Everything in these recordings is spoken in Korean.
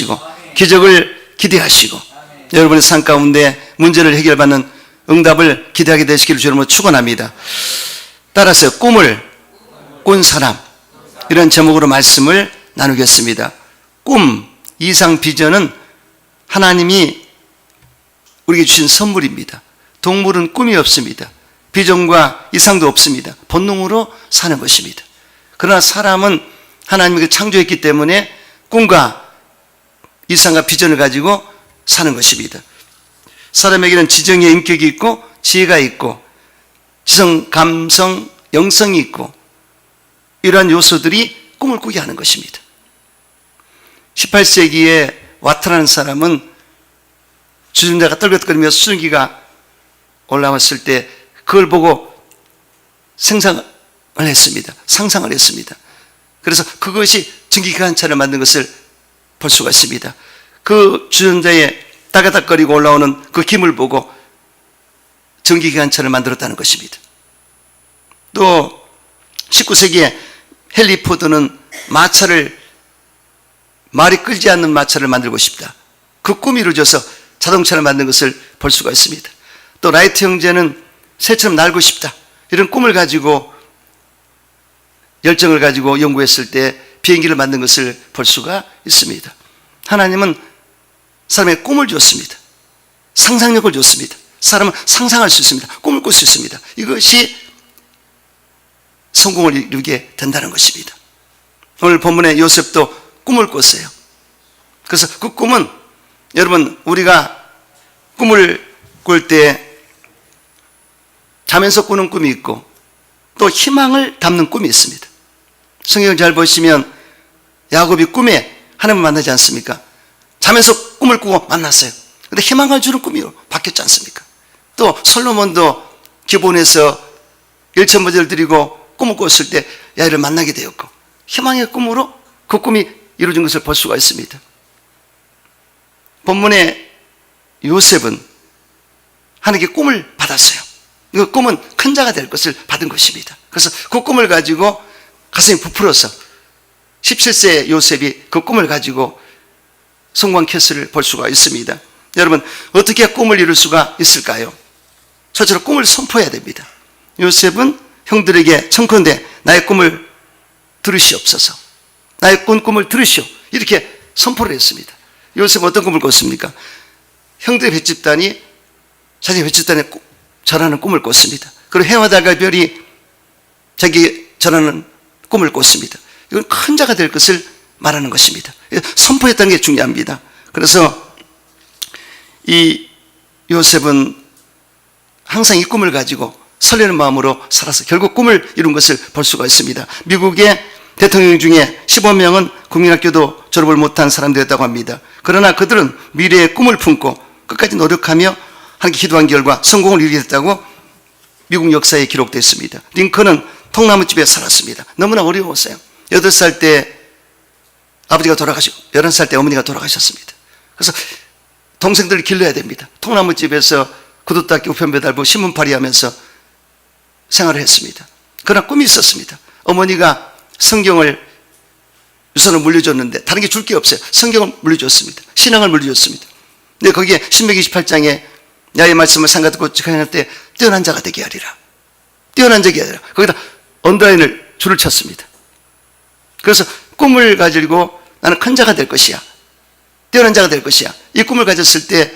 바라시고 기적을 기대하시고 여러분의 삶 가운데 문제를 해결받는 응답을 기대하게 되시기를 주님으로 축원합니다. 따라서 꿈을 꾼 사람, 이런 제목으로 말씀을 나누겠습니다. 꿈, 이상, 비전은 하나님이 우리에게 주신 선물입니다. 동물은 꿈이 없습니다. 비전과 이상도 없습니다. 본능으로 사는 것입니다. 그러나 사람은 하나님이 창조했기 때문에 꿈과 이상과 비전을 가지고 사는 것입니다. 사람에게는 지정의 인격이 있고 지혜가 있고 지성, 감성, 영성이 있고 이러한 요소들이 꿈을 꾸게 하는 것입니다. 18세기에 와트라는 사람은 주전자가 떨긋거리며 수증기가 올라왔을 때 그걸 보고 생상을 했습니다. 상상을 했습니다. 그래서 그것이 전기기관차를 만든 것을 볼 수가 있습니다. 그 주전자에 따가닥거리고 올라오는 그 김을 보고 전기기관차를 만들었다는 것입니다. 또 19세기에 헨리 포드는 말이 끌지 않는 마차를 만들고 싶다. 그 꿈이 이루어져서 자동차를 만든 것을 볼 수가 있습니다. 또 라이트 형제는 새처럼 날고 싶다. 이런 꿈을 가지고 열정을 가지고 연구했을 때 비행기를 만든 것을 볼 수가 있습니다. 하나님은 사람에게 꿈을 줬습니다. 상상력을 줬습니다. 사람은 상상할 수 있습니다. 꿈을 꿀 수 있습니다. 이것이 성공을 이루게 된다는 것입니다. 오늘 본문의 요셉도 꿈을 꿨어요. 그래서 그 꿈은 여러분 우리가 꿈을 꿀 때 자면서 꾸는 꿈이 있고 또 희망을 담는 꿈이 있습니다. 성경을 잘 보시면 야곱이 꿈에 하나님을 만나지 않습니까? 자면서 꿈을 꾸고 만났어요. 근데 희망을 주는 꿈이 바뀌었지 않습니까? 또 솔로몬도 기본에서 일천번제를 드리고 꿈을 꿨을 때 야곱을 만나게 되었고 희망의 꿈으로 그 꿈이 이루어진 것을 볼 수가 있습니다. 본문의 요셉은 하나님께 꿈을 받았어요. 그 꿈은 큰 자가 될 것을 받은 것입니다. 그래서 그 꿈을 가지고 가슴이 부풀어서 17세의 요셉이 그 꿈을 가지고 성공한 케이스를 볼 수가 있습니다. 여러분 어떻게 꿈을 이룰 수가 있을까요? 첫째로 꿈을 선포해야 됩니다. 요셉은 형들에게 청컨대 나의 꿈을 들으시옵소서, 나의 꾼 꿈을 들으시오, 이렇게 선포를 했습니다. 요셉은 어떤 꿈을 꿨습니까? 형들의 뱃집단이 자기 뱃집단에 절하는 꿈을 꿨습니다. 그리고 해와 달과 별이 자기 절하는 꿈을 꿨습니다. 이건 큰 자가 될 것을 말하는 것입니다. 선포했다는 게 중요합니다. 그래서 이 요셉은 항상 이 꿈을 가지고 설레는 마음으로 살아서 결국 꿈을 이룬 것을 볼 수가 있습니다. 미국의 대통령 중에 15명은 국민학교도 졸업을 못한 사람들이었다고 합니다. 그러나 그들은 미래의 꿈을 품고 끝까지 노력하며 하나님께 기도한 결과 성공을 이루게 됐다고 미국 역사에 기록되어 있습니다. 링컨은 통나무집에 살았습니다. 너무나 어려웠어요. 8살 때 아버지가 돌아가시고 11살 때 어머니가 돌아가셨습니다. 그래서 동생들을 길러야 됩니다. 통나무집에서 구두 닦기, 우편 배달부, 신문팔이 하면서 생활을 했습니다. 그러나 꿈이 있었습니다. 어머니가 성경을 유산을 물려줬는데 다른 게 줄 게 없어요. 성경을 물려줬습니다. 신앙을 물려줬습니다. 근데 거기에 신명기 28장에 야의 말씀을 상가 듣고 직행할 때 뛰어난 자가 되게 하리라, 뛰어난 자가 되게 하리라, 거기다 언더라인을 줄을 쳤습니다. 그래서 꿈을 가지고 나는 큰 자가 될 것이야, 뛰어난 자가 될 것이야, 이 꿈을 가졌을 때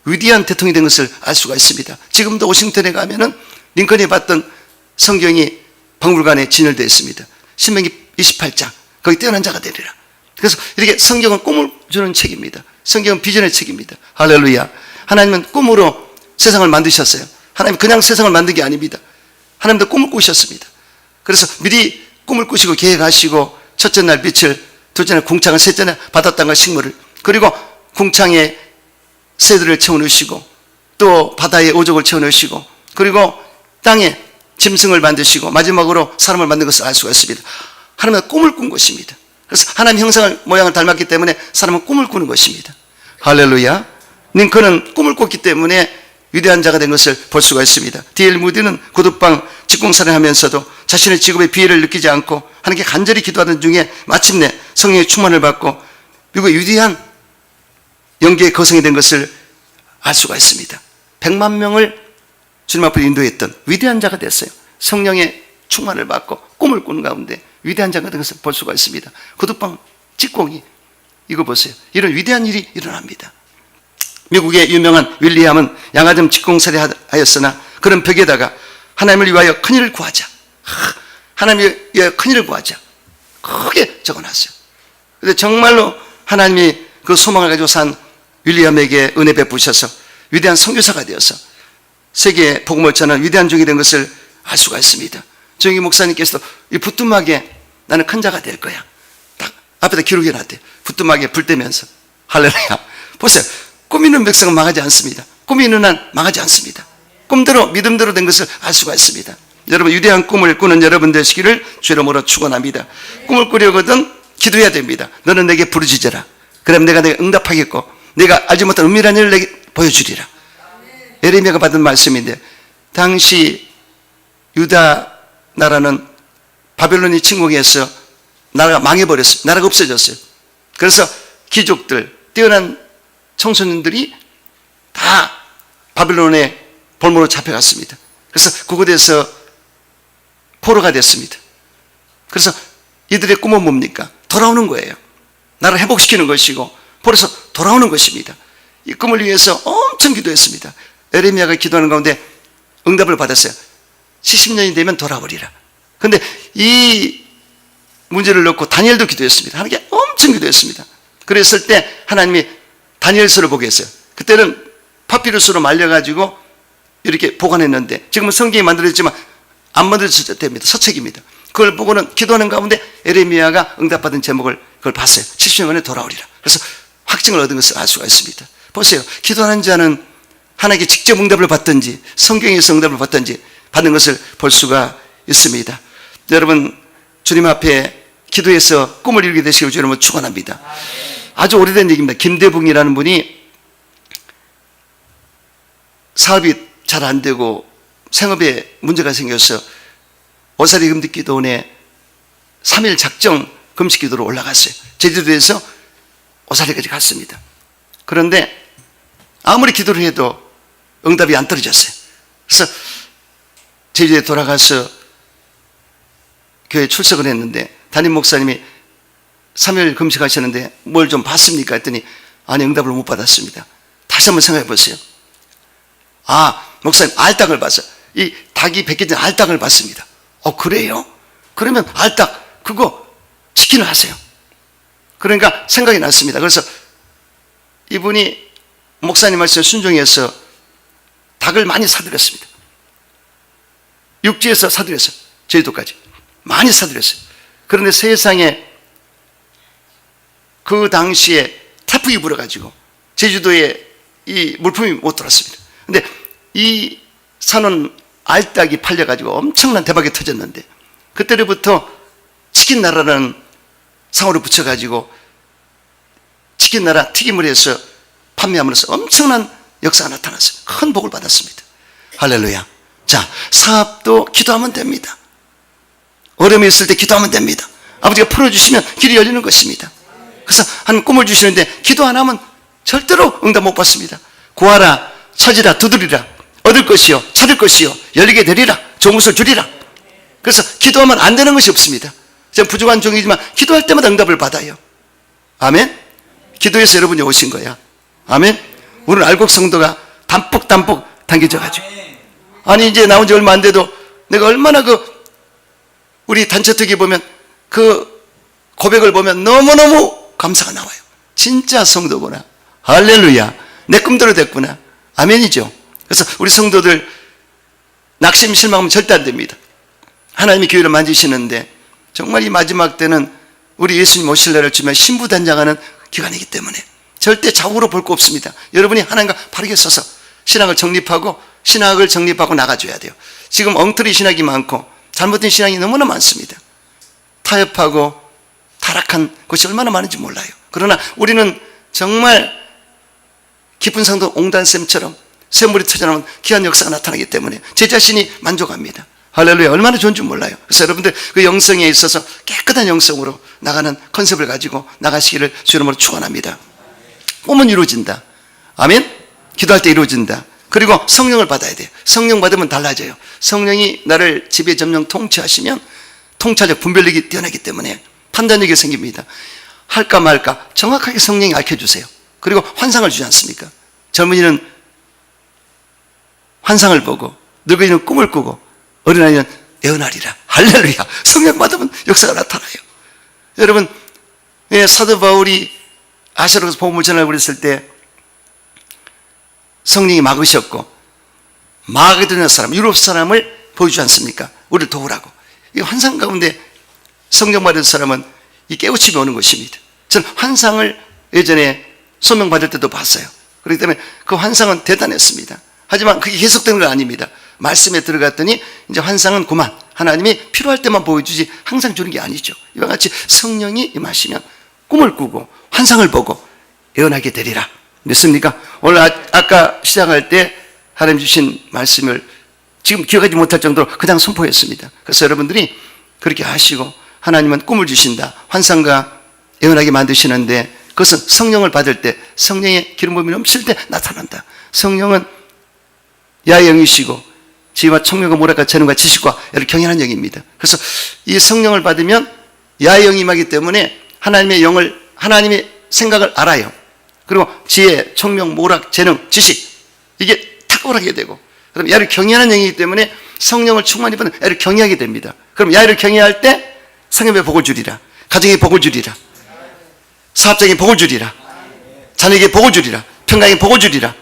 위대한 대통령이 된 것을 알 수가 있습니다. 지금도 워싱턴에 가면은 링컨이 봤던 성경이 박물관에 진열되어 있습니다. 신명기 28장, 거기 뛰어난 자가 되리라. 그래서 이렇게 성경은 꿈을 주는 책입니다. 성경은 비전의 책입니다. 할렐루야. 하나님은 꿈으로 세상을 만드셨어요. 하나님은 그냥 세상을 만든 게 아닙니다. 하나님도 꿈을 꾸셨습니다. 그래서 미리 꿈을 꾸시고 계획하시고 첫째 날 빛을, 둘째 날 궁창을, 셋째 날 바닷땅과 식물을, 그리고 궁창에 새들을 채워넣으시고 또 바다에 오족을 채워넣으시고 그리고 땅에 짐승을 만드시고 마지막으로 사람을 만든 것을 알 수가 있습니다. 하나님은 꿈을 꾼 것입니다. 그래서 하나님 형상을, 모양을 닮았기 때문에 사람은 꿈을 꾸는 것입니다. 할렐루야. 링컨은 꿈을 꿨기 때문에 위대한 자가 된 것을 볼 수가 있습니다. D.L. 무디는 구두방 직공사를 하면서도 자신의 직업의 비애를 느끼지 않고 하나님께 간절히 기도하던 중에 마침내 성령의 충만을 받고 미국의 위대한 영계의 거성이 된 것을 알 수가 있습니다. 100만 명을 주님 앞으로 인도했던 위대한 자가 됐어요. 성령의 충만을 받고 꿈을 꾸는 가운데 위대한 자가 된 것을 볼 수가 있습니다. 구두방 직공이, 이거 보세요. 이런 위대한 일이 일어납니다. 미국의 유명한 윌리엄은 양아점 직공사를 하였으나 그런 벽에다가 하나님을 위하여 큰일을 구하자, 하나님을 위하여 큰일을 구하자 크게 적어놨어요. 근데 정말로 하나님이 그 소망을 가지고 산 윌리엄에게 은혜 베푸셔서 위대한 선교사가 되어서 세계에 복음을 전하는 위대한 종이 된 것을 알 수가 있습니다. 정희 목사님께서도 이 부뚜막에 나는 큰 자가 될 거야, 딱 앞에다 기록해 놨대요. 부뚜막에 불 떼면서. 할렐루야. 보세요. 꿈 있는 백성은 망하지 않습니다. 꿈이 있는 한 망하지 않습니다. 꿈대로 믿음대로 된 것을 알 수가 있습니다. 여러분, 위대한 꿈을 꾸는 여러분 되시기를 주 이름으로 축원합니다. 꿈을 꾸려거든 기도해야 됩니다. 너는 내게 부르짖어라. 그럼 내가 응답하겠고 내가 알지 못한 은밀한 일을 내게 보여주리라. 예레미야가 받은 말씀인데, 당시 유다 나라는 바벨론이 침공해서 나라가 망해버렸어요. 나라가 없어졌어요. 그래서 귀족들, 뛰어난 청소년들이 다 바벨론의 볼모로 잡혀갔습니다. 그래서 그곳에서 포로가 됐습니다. 그래서 이들의 꿈은 뭡니까? 돌아오는 거예요. 나라를 회복시키는 것이고 포로에서 돌아오는 것입니다. 이 꿈을 위해서 엄청 기도했습니다. 예레미야가 기도하는 가운데 응답을 받았어요. 70년이 되면 돌아오리라. 그런데 이 문제를 놓고 다니엘도 기도했습니다. 하나님께 엄청 기도했습니다. 그랬을 때 하나님이 다니엘서를 보게 했어요. 그때는 파피루스로 말려가지고 이렇게 보관했는데 지금은 성경이 만들어졌지만 안 만들어졌을 때입니다. 서책입니다. 그걸 보고는 기도하는 가운데 예레미야가 응답받은 제목을 그걸 봤어요. 70년 만에 돌아오리라. 그래서 확증을 얻은 것을 알 수가 있습니다. 보세요. 기도하는 자는 하나님께 직접 응답을 받든지 성경에서 응답을 받든지 받는 것을 볼 수가 있습니다. 여러분, 주님 앞에 기도해서 꿈을 이루게 되시길 주님은 축원합니다. 아주 오래된 얘기입니다. 김대붕이라는 분이 사업이 잘 안 되고 생업에 문제가 생겨서 오사리 금식기도원에 3일 작정 금식기도로 올라갔어요. 제주도에서 오사리까지 갔습니다. 그런데 아무리 기도를 해도 응답이 안 떨어졌어요. 그래서 제주도에 돌아가서 교회에 출석을 했는데 담임 목사님이 3일 금식하셨는데 뭘 좀 봤습니까? 했더니 아니, 응답을 못 받았습니다. 다시 한번 생각해 보세요. 목사님, 알딱을 봤어요. 이 닭이 벗겨진 알딱을 봤습니다. 그래요? 그러면 알딱 그거 치킨을 하세요. 그러니까 생각이 났습니다. 그래서 이분이 목사님 말씀에 순종해서 닭을 많이 사드렸습니다. 육지에서 사드렸어요. 제주도까지 많이 사드렸어요. 그런데 세상에 그 당시에 태풍이 불어가지고 제주도에 이 물품이 못 들어왔습니다. 근데 이 산원 알딱이 팔려가지고 엄청난 대박이 터졌는데, 그때로부터 치킨 나라라는 상호를 붙여가지고 치킨 나라 튀김을 해서 판매함으로써 엄청난 역사가 나타났어요. 큰 복을 받았습니다. 할렐루야. 자, 사업도 기도하면 됩니다. 어려움이 있을 때 기도하면 됩니다. 아버지가 풀어주시면 길이 열리는 것입니다. 그래서 한 꿈을 주시는데 기도 안 하면 절대로 응답 못 받습니다. 구하라, 찾으라, 두드리라, 얻을 것이요, 찾을 것이요, 열리게 되리라, 좋은 것을 주리라. 그래서 기도하면 안 되는 것이 없습니다. 제가 부족한 종이지만 기도할 때마다 응답을 받아요. 아멘. 기도해서 여러분이 오신 거야. 아멘. 우리는 알곡 성도가 담뿍 당겨져가지고, 아니 이제 나온 지 얼마 안 돼도 내가 얼마나 우리 단체특위 보면 그 고백을 보면 너무너무 감사가 나와요. 진짜 성도구나. 할렐루야. 내 꿈대로 됐구나. 아멘이죠. 그래서 우리 성도들 낙심 실망하면 절대 안 됩니다. 하나님이 교회를 만지시는데 정말 이 마지막 때는 우리 예수님 오실 날을 주면 신부단장하는 기간이기 때문에 절대 좌우로 볼 거 없습니다. 여러분이 하나님과 바르게 서서 신학을 정립하고 나가줘야 돼요. 지금 엉터리 신학이 많고 잘못된 신학이 너무나 많습니다. 타협하고 타락한 것이 얼마나 많은지 몰라요. 그러나 우리는 정말 깊은 상도 옹단샘처럼 샘물이 터져나오면 귀한 역사가 나타나기 때문에 제 자신이 만족합니다. 할렐루야. 얼마나 좋은 줄 몰라요. 그래서 여러분들 그 영성에 있어서 깨끗한 영성으로 나가는 컨셉을 가지고 나가시기를 주 이름으로 축원합니다. 꿈은 이루어진다. 아멘? 기도할 때 이루어진다. 그리고 성령을 받아야 돼요. 성령 받으면 달라져요. 성령이 나를 지배 점령 통치하시면 통찰력 분별력이 뛰어나기 때문에 판단력이 생깁니다. 할까 말까 정확하게 성령이 알려주세요. 그리고 환상을 주지 않습니까? 젊은이는 환상을 보고 늙은이는 꿈을 꾸고 어린아이는 예언하리라. 할렐루야. 성령 받으면 역사가 나타나요. 여러분, 사도 바울이 아시아로서 복음을 전하려고 그랬을 때 성령이 막으셨고 마게도냐 사람, 유럽 사람을 보여주지 않습니까? 우리를 도우라고. 이 환상 가운데 성령 받은 사람은 이 깨우침이 오는 것입니다. 저는 환상을 예전에 소명 받을 때도 봤어요. 그렇기 때문에 그 환상은 대단했습니다. 하지만 그게 계속되는 건 아닙니다. 말씀에 들어갔더니 이제 환상은 그만 하나님이 필요할 때만 보여주지 항상 주는 게 아니죠. 이와 같이 성령이 임하시면 꿈을 꾸고 환상을 보고 예언하게 되리라. 믿습니까? 오늘 아까 시작할 때 하나님 주신 말씀을 지금 기억하지 못할 정도로 그냥 선포했습니다. 그래서 여러분들이 그렇게 하시고 하나님은 꿈을 주신다. 환상과 예언하게 만드시는데 그것은 성령을 받을 때 성령의 기름 부음이 넘칠 때 나타난다. 성령은 야의 영이시고 지혜와 총명과 모략과 재능과 지식과 여러 경연한 영입니다. 그래서 이 성령을 받으면 야의 영이 임하기 때문에 하나님의 영을 하나님의 생각을 알아요. 그리고 지혜, 총명, 모략, 재능, 지식 이게 탁월하게 되고 그럼 야를 경외하는 영이기 때문에 성령을 충만히 받으면 야를 경외하게 됩니다. 그럼 야를 경외할 때 성령의 복을 주리라. 가정에 복을 주리라. 사업장에 복을 주리라. 자녀에게 복을 주리라. 평강에 복을 주리라.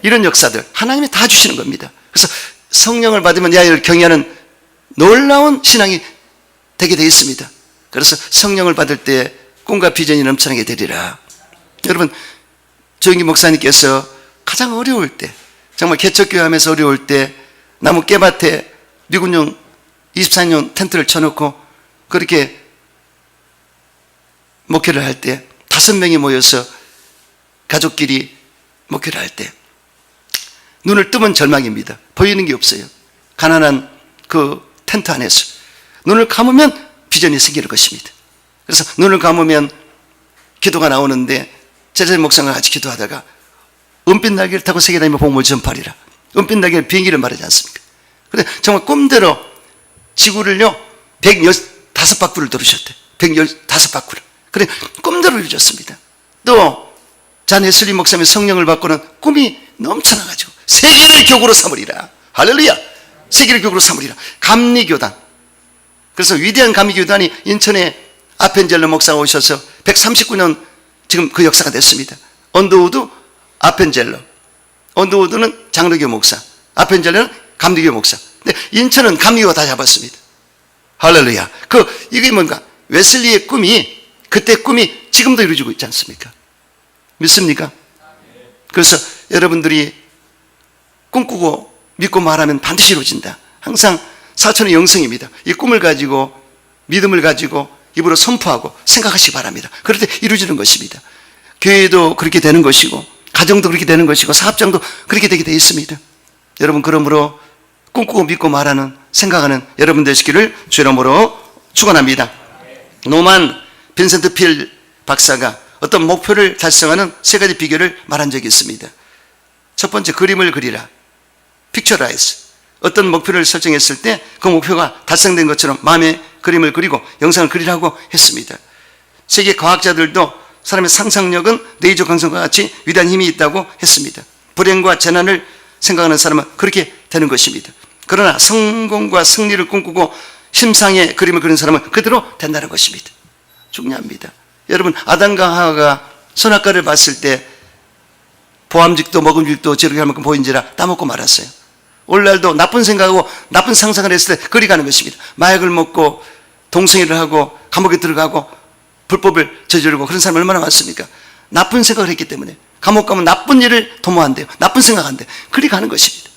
이런 역사들 하나님이 다 주시는 겁니다. 그래서 성령을 받으면 야를 경외하는 놀라운 신앙이 되게 되어 있습니다. 그래서 성령을 받을 때 꿈과 비전이 넘쳐나게 되리라. 여러분, 조영기 목사님께서 가장 어려울 때 정말 개척교회 하면서 어려울 때 나무 깨밭에 미군용 24년 텐트를 쳐놓고 그렇게 목회를 할 때 5명이 모여서 가족끼리 목회를 할 때 눈을 뜨면 절망입니다. 보이는 게 없어요. 가난한 그 텐트 안에서 눈을 감으면 비전이 생기는 것입니다. 그래서 눈을 감으면 기도가 나오는데 제자의 목사가 같이 기도하다가 은빛 날개를 타고 세계다니며 복음을 전파하리라. 은빛 날개는 비행기를 말하지 않습니까? 근데 정말 꿈대로 지구를요 115바퀴를 돌으셨대. 115바퀴를. 그래 꿈대로 이루어졌습니다. 또 잔 웨슬리 목사님의 성령을 받고는 꿈이 넘쳐나가지고 세계를 교구로 삼으리라. 할렐루야. 세계를 교구로 삼으리라. 감리교단. 그래서 위대한 감리교단이 인천에 아펜젤러 목사가 오셔서 139년 지금 그 역사가 됐습니다. 언더우드 아펜젤러. 언더우드는 장로교 목사, 아펜젤러는 감리교 목사. 근데 인천은 감리교가 다 잡았습니다. 할렐루야. 이게 뭔가 웨슬리의 꿈이 그때 꿈이 지금도 이루어지고 있지 않습니까? 믿습니까? 그래서 여러분들이 꿈꾸고 믿고 말하면 반드시 이루어진다. 항상 사천의 영성입니다. 이 꿈을 가지고 믿음을 가지고 입으로 선포하고 생각하시기 바랍니다. 그럴 때 이루어지는 것입니다. 교회도 그렇게 되는 것이고 가정도 그렇게 되는 것이고 사업장도 그렇게 되게 되어 있습니다. 여러분 그러므로 꿈꾸고 믿고 말하는 생각하는 여러분 되시기를 주 이름으로 축원합니다. 노만 빈센트 필 박사가 어떤 목표를 달성하는 3가지 비결을 말한 적이 있습니다. 첫 번째, 그림을 그리라. 픽처라이즈. 어떤 목표를 설정했을 때 그 목표가 달성된 것처럼 마음의 그림을 그리고 영상을 그리라고 했습니다. 세계 과학자들도 사람의 상상력은 레이저 광선과 같이 위대한 힘이 있다고 했습니다. 불행과 재난을 생각하는 사람은 그렇게 되는 것입니다. 그러나 성공과 승리를 꿈꾸고 심상의 그림을 그리는 사람은 그대로 된다는 것입니다. 중요합니다. 여러분, 아담과 하와가 선악과를 봤을 때 보암직도 먹음직도 저렇게 할 만큼 보인지라 따먹고 말았어요. 오늘날도 나쁜 생각하고 나쁜 상상을 했을 때 그리 가는 것입니다. 마약을 먹고 동성애를 하고 감옥에 들어가고 불법을 저지르고 그런 사람이 얼마나 많습니까? 나쁜 생각을 했기 때문에 감옥 가면 나쁜 일을 도모한대요. 나쁜 생각한대요. 그리 가는 것입니다.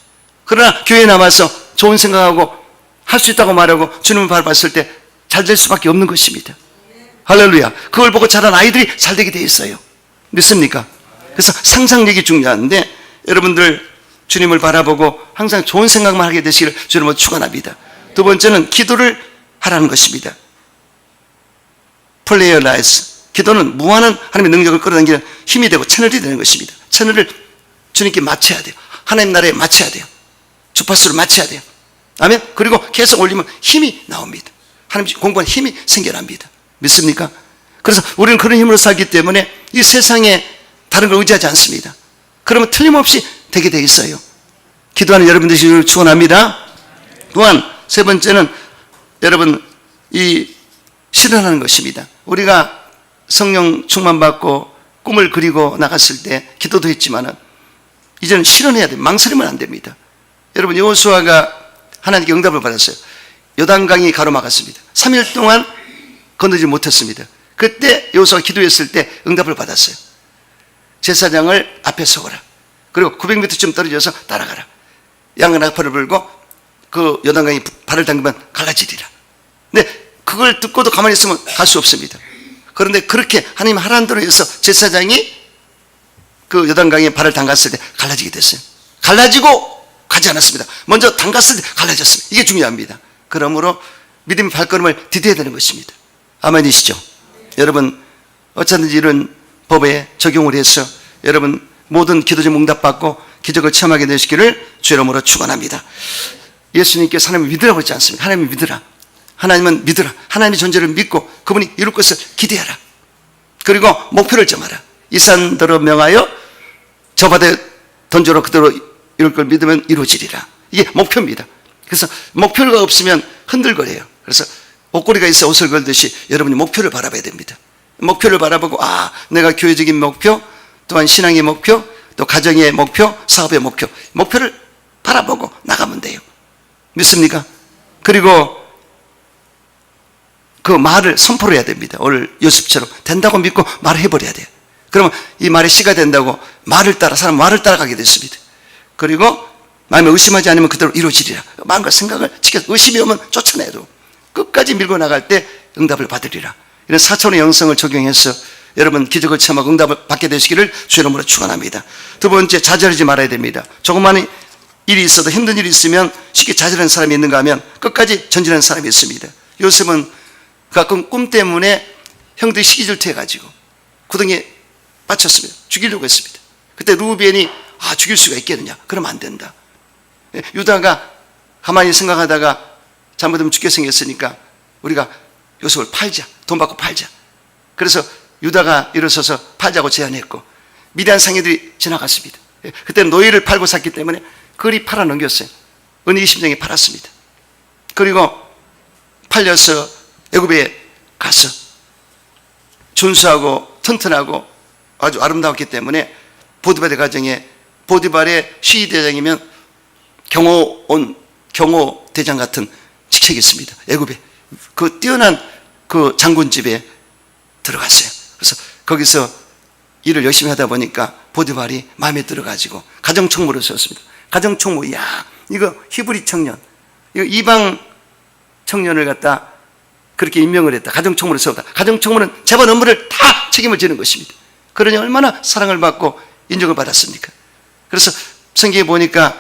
그러나 교회에 남아서 좋은 생각하고 할 수 있다고 말하고 주님을 바라봤을 때 잘 될 수밖에 없는 것입니다. 할렐루야. 그걸 보고 자란 아이들이 잘 되게 돼 있어요. 믿습니까? 그래서 상상력이 중요한데 여러분들 주님을 바라보고 항상 좋은 생각만 하게 되시기를 주님으로 축원합니다. 두 번째는 기도를 하라는 것입니다. 플레이어라이즈. 기도는 무한한 하나님의 능력을 끌어당기는 힘이 되고 채널이 되는 것입니다. 채널을 주님께 맞춰야 돼요. 하나님 나라에 맞춰야 돼요. 주파수를 맞춰야 돼요. 아멘. 그리고 계속 올리면 힘이 나옵니다. 하나님 공부하는 힘이 생겨납니다. 믿습니까? 그래서 우리는 그런 힘으로 살기 때문에 이 세상에 다른 걸 의지하지 않습니다. 그러면 틀림없이 되게 돼 있어요. 기도하는 여러분 되시기를 축원합니다. 또한 세 번째는 여러분 이 실현하는 것입니다. 우리가 성령 충만받고 꿈을 그리고 나갔을 때 기도도 했지만은 이제는 실현해야 돼요. 망설이면 안 됩니다. 여러분 여호수아가 하나님께 응답을 받았어요. 요단강이 가로막았습니다. 3일 동안 건너지 못했습니다. 그때 여호수아가 기도했을 때 응답을 받았어요. 제사장을 앞에 서거라. 그리고 900m쯤 떨어져서 따라가라. 양은 나팔을 불고 그 요단강이 발을 담그면 갈라지리라. 근데 그걸 듣고도 가만히 있으면 갈 수 없습니다. 그런데 그렇게 하나님 하라는 대로 해서 제사장이 그 요단강에 발을 담갔을 때 갈라지게 됐어요. 갈라지고 가지 않았습니다. 먼저 담갔을 때 갈라졌습니다. 이게 중요합니다. 그러므로 믿음의 발걸음을 디뎌야 되는 것입니다. 아멘이시죠? 여러분 어쩌든지 이런 법에 적용을 해서 여러분 모든 기도 좀 응답받고 기적을 체험하게 되시기를 주 이름으로 축원합니다. 예수님께서 하나님을 믿으라고 했지 않습니까? 하나님을 믿으라. 하나님은 믿으라. 하나님의 존재를 믿고 그분이 이룰 것을 기대하라. 그리고 목표를 정하라. 이 산더러 명하여 저 바다에 던져로 그대로 이룰 걸 믿으면 이루어지리라. 이게 목표입니다. 그래서 목표가 없으면 흔들거려요. 그래서 옷걸이가 있어 옷을 걸듯이 여러분이 목표를 바라봐야 됩니다. 목표를 바라보고 내가 교회적인 목표, 또한 신앙의 목표, 또 가정의 목표, 사업의 목표, 목표를 바라보고 나가면 돼요. 믿습니까? 그리고 그 말을 선포를 해야 됩니다. 오늘 요셉처럼 된다고 믿고 말을 해버려야 돼요. 그러면 이 말의 씨가 된다고 말을 따라 사람 말을 따라가게 됐습니다. 그리고 마음에 의심하지 않으면 그대로 이루어지리라. 마음과 생각을 지켜서 의심이 오면 쫓아내도 끝까지 밀고 나갈 때 응답을 받으리라. 이런 4차원의 영성을 적용해서 여러분 기적을 체험하고 응답을 받게 되시기를 주 이름으로 축원합니다. 두 번째, 좌절하지 말아야 됩니다. 조그마한 일이 있어도 힘든 일이 있으면 쉽게 좌절하는 사람이 있는가 하면 끝까지 전진하는 사람이 있습니다. 요셉은 그 꿈 때문에 형들이 시기질투해가지고 구덩이에 빠쳤습니다. 죽이려고 했습니다. 그때 루벤이 죽일 수가 있겠느냐? 그러면 안 된다. 유다가 가만히 생각하다가 잘못하면 죽게 생겼으니까 우리가 요셉을 팔자. 돈 받고 팔자. 그래서 유다가 일어서서 팔자고 제안했고 미디안 상인들이 지나갔습니다. 그때는 노예를 팔고 샀기 때문에 그리 팔아 넘겼어요. 은희 심정에 팔았습니다. 그리고 팔려서 애굽에 가서 준수하고 튼튼하고 아주 아름다웠기 때문에 보디발의 가정에 보디발의 시위대장이면 경호대장 같은 직책이 있습니다. 애굽에 그 뛰어난 그 장군집에 들어갔어요. 그래서 거기서 일을 열심히 하다 보니까 보디발이 마음에 들어가지고 가정총무를 세웠습니다. 가정총무, 이거 히브리 청년, 이거 이방 청년을 갖다 그렇게 임명을 했다. 가정총무를 세웠다. 가정총무는 재반 업무를 다 책임을 지는 것입니다. 그러니 얼마나 사랑을 받고 인정을 받았습니까? 그래서 성경에 보니까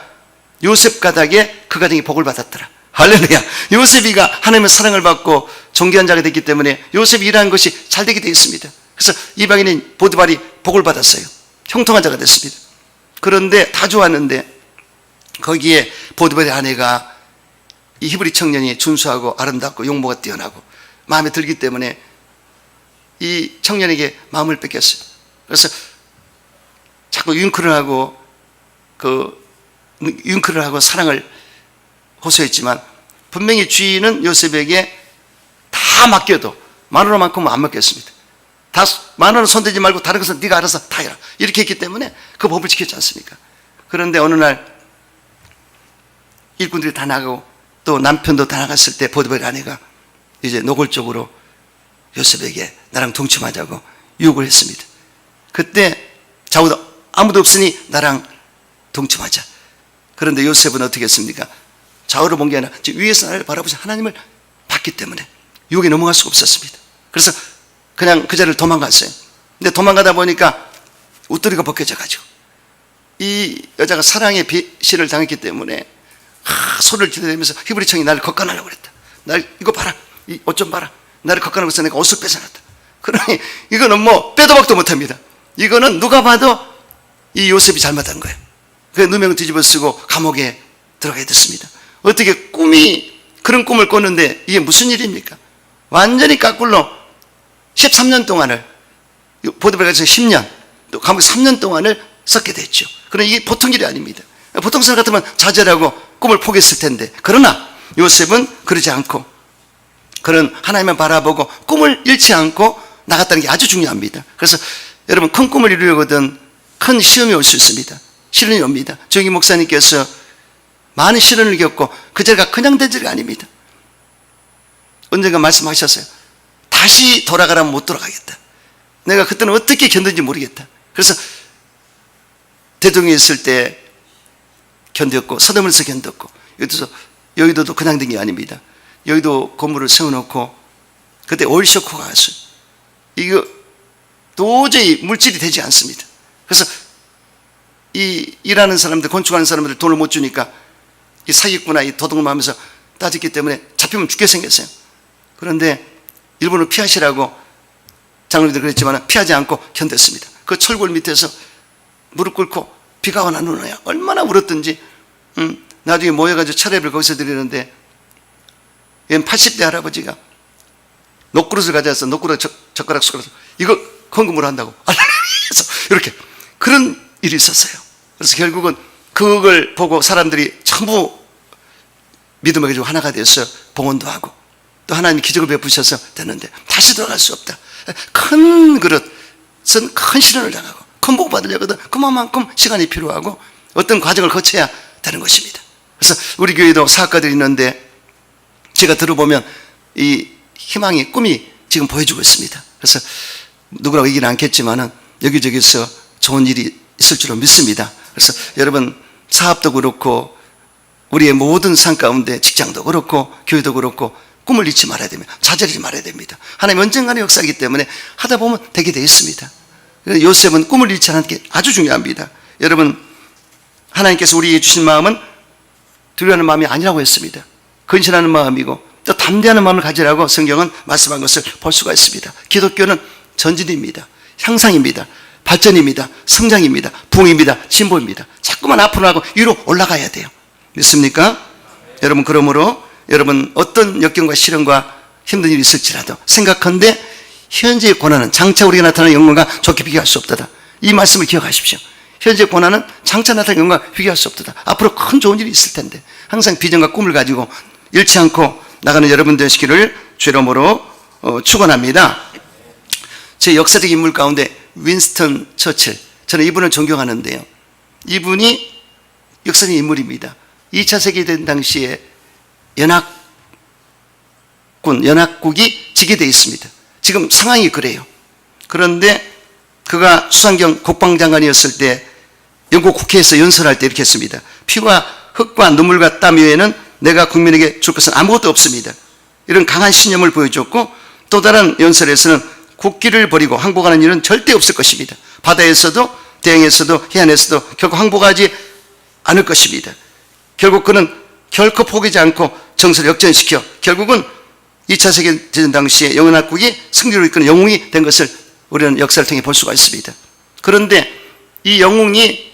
요셉 가닥에 그 가정이 복을 받았더라. 할렐루야. 요셉이가 하나님의 사랑을 받고 존귀한 자가 됐기 때문에 요셉이 일하는 것이 잘 되게 되어 있습니다. 그래서 이방인인 보디발이 복을 받았어요. 형통한 자가 됐습니다. 그런데 다 좋았는데 거기에 보디발의 아내가 이 히브리 청년이 준수하고 아름답고 용모가 뛰어나고 마음에 들기 때문에 이 청년에게 마음을 뺏겼어요. 그래서 자꾸 윙크를 하고 사랑을 호소했지만 분명히 주인은 요셉에게 다 맡겨도 만 원만큼은 안 맡겼습니다. 다 만 원은 손대지 말고 다른 것은 네가 알아서 다 해라. 이렇게 했기 때문에 그 법을 지켰지 않습니까? 그런데 어느 날 일꾼들이 다 나가고 또 남편도 다 나갔을 때 보디발의 아내가 이제 노골적으로 요셉에게 나랑 동침하자고 유혹을 했습니다. 그때 아무도 없으니 나랑 동침하자. 그런데 요셉은 어떻게 했습니까? 좌우로 본 게 아니라 위에서 나를 바라보신 하나님을 봤기 때문에 유혹에 넘어갈 수가 없었습니다. 그래서 그냥 그 자리를 도망갔어요. 근데 도망가다 보니까 웃도리가 벗겨져가지고 이 여자가 사랑의 배신을 당했기 때문에 소리를 지르면서 히브리 청이 나를 걷어내려고 그랬다. 날 이거 봐라. 이 옷 좀 봐라. 나를 걷어내고 있어. 내가 옷을 뺏어놨다. 그러니 이거는 뭐 빼도 박도 못합니다. 이거는 누가 봐도 이 요셉이 잘못한 거예요. 그래서 누명 뒤집어 쓰고 감옥에 들어가야 됐습니다. 어떻게 그런 꿈을 꿨는데 이게 무슨 일입니까? 완전히 까꿀로 13년 동안을, 보디발에서 10년, 또 감옥 3년 동안을 썩게 됐죠. 그러나 이게 보통 일이 아닙니다. 보통 사람 같으면 좌절하고 꿈을 포기했을 텐데, 그러나 요셉은 그러지 않고 그런 하나님만 바라보고 꿈을 잃지 않고 나갔다는 게 아주 중요합니다. 그래서 여러분, 큰 꿈을 이루려거든 큰 시험이 올 수 있습니다. 시련이 옵니다. 조영기 목사님께서 많은 시련을 겪고 그 자리가 그냥 된 자리가 아닙니다. 언젠가 말씀하셨어요. 다시 돌아가라면 못 돌아가겠다. 내가 그때는 어떻게 견딘지 모르겠다. 그래서 대동에 있을 때 견뎠고, 서대문에서 견뎠고, 여의도도 그냥 된 게 아닙니다. 여의도 건물을 세워놓고 그때 오일쇼크가 왔어요. 이거 도저히 물질이 되지 않습니다. 그래서 이 일하는 사람들, 건축하는 사람들 돈을 못 주니까 이 사기꾼아 이 도둑을 하면서 따졌기 때문에 잡히면 죽게 생겼어요. 그런데 일본을 피하시라고 장로님들 그랬지만 피하지 않고 견뎠습니다. 그 철골 밑에서 무릎 꿇고 비가 오나 눈 오나 얼마나 울었든지, 나중에 모여가지고 철회를 거기서 드리는데, 80대 할아버지가 녹그릇을 가져와서 녹그릇 젓가락 숟가락 이거 헌금으로 한다고 해서 이렇게 그런 일이 있었어요. 그래서 결국은 그걸 보고 사람들이 전부 믿음을 가지고 하나가 돼서 봉헌도 하고, 또 하나님이 기적을 베푸셔서 됐는데 다시 돌아갈 수 없다. 큰 그릇은 큰 시련을 당하고 큰 복 받으려거든 그만큼 시간이 필요하고 어떤 과정을 거쳐야 되는 것입니다. 그래서 우리 교회도 사학과들이 있는데 제가 들어보면 이 희망의 꿈이 지금 보여주고 있습니다. 그래서 누구라고 얘기는 않겠지만은 여기저기서 좋은 일이 있을 줄로 믿습니다. 그래서 여러분, 사업도 그렇고 우리의 모든 삶 가운데 직장도 그렇고 교회도 그렇고 꿈을 잃지 말아야 됩니다. 좌절하지 말아야 됩니다. 하나님 언젠가는 역사이기 때문에 하다 보면 되게 되어 있습니다. 요셉은 꿈을 잃지 않는 게 아주 중요합니다. 여러분, 하나님께서 우리에게 주신 마음은 두려워하는 마음이 아니라고 했습니다. 근신하는 마음이고 또 담대하는 마음을 가지라고 성경은 말씀한 것을 볼 수가 있습니다. 기독교는 전진입니다. 향상입니다. 발전입니다. 성장입니다. 부흥입니다. 진보입니다. 자꾸만 앞으로 나가고 위로 올라가야 돼요. 믿습니까? 여러분, 그러므로 여러분 어떤 역경과 시련과 힘든 일이 있을지라도 생각한데 현재의 고난은 장차 우리가 나타나는 영광과 좋게 비교할 수 없다. 이 말씀을 기억하십시오. 현재 고난은 장차 나타나는 영광과 비교할 수 없다. 앞으로 큰 좋은 일이 있을 텐데 항상 비전과 꿈을 가지고 잃지 않고 나가는 여러분 되시기를 주의 이름으로 축원합니다. 제 역사적 인물 가운데 윈스턴 처칠, 저는 이분을 존경하는데요, 이분이 역사적 인물입니다. 2차 세계대전 당시에 연합국이 지게 되어 있습니다. 지금 상황이 그래요. 그런데 그가 수상경 국방장관이었을 때 영국 국회에서 연설할 때 이렇게 했습니다. 피와 흙과 눈물과 땀 외에는 내가 국민에게 줄 것은 아무것도 없습니다. 이런 강한 신념을 보여줬고, 또 다른 연설에서는 국기를 버리고 항복하는 일은 절대 없을 것입니다. 바다에서도 대양에서도 해안에서도 결코 항복하지 않을 것입니다. 결국 그는 결코 포기하지 않고 정서를 역전시켜 결국은 2차 세계대전 당시에 연합국이 승리로 이끄는 영웅이 된 것을 우리는 역사를 통해 볼 수가 있습니다. 그런데 이 영웅이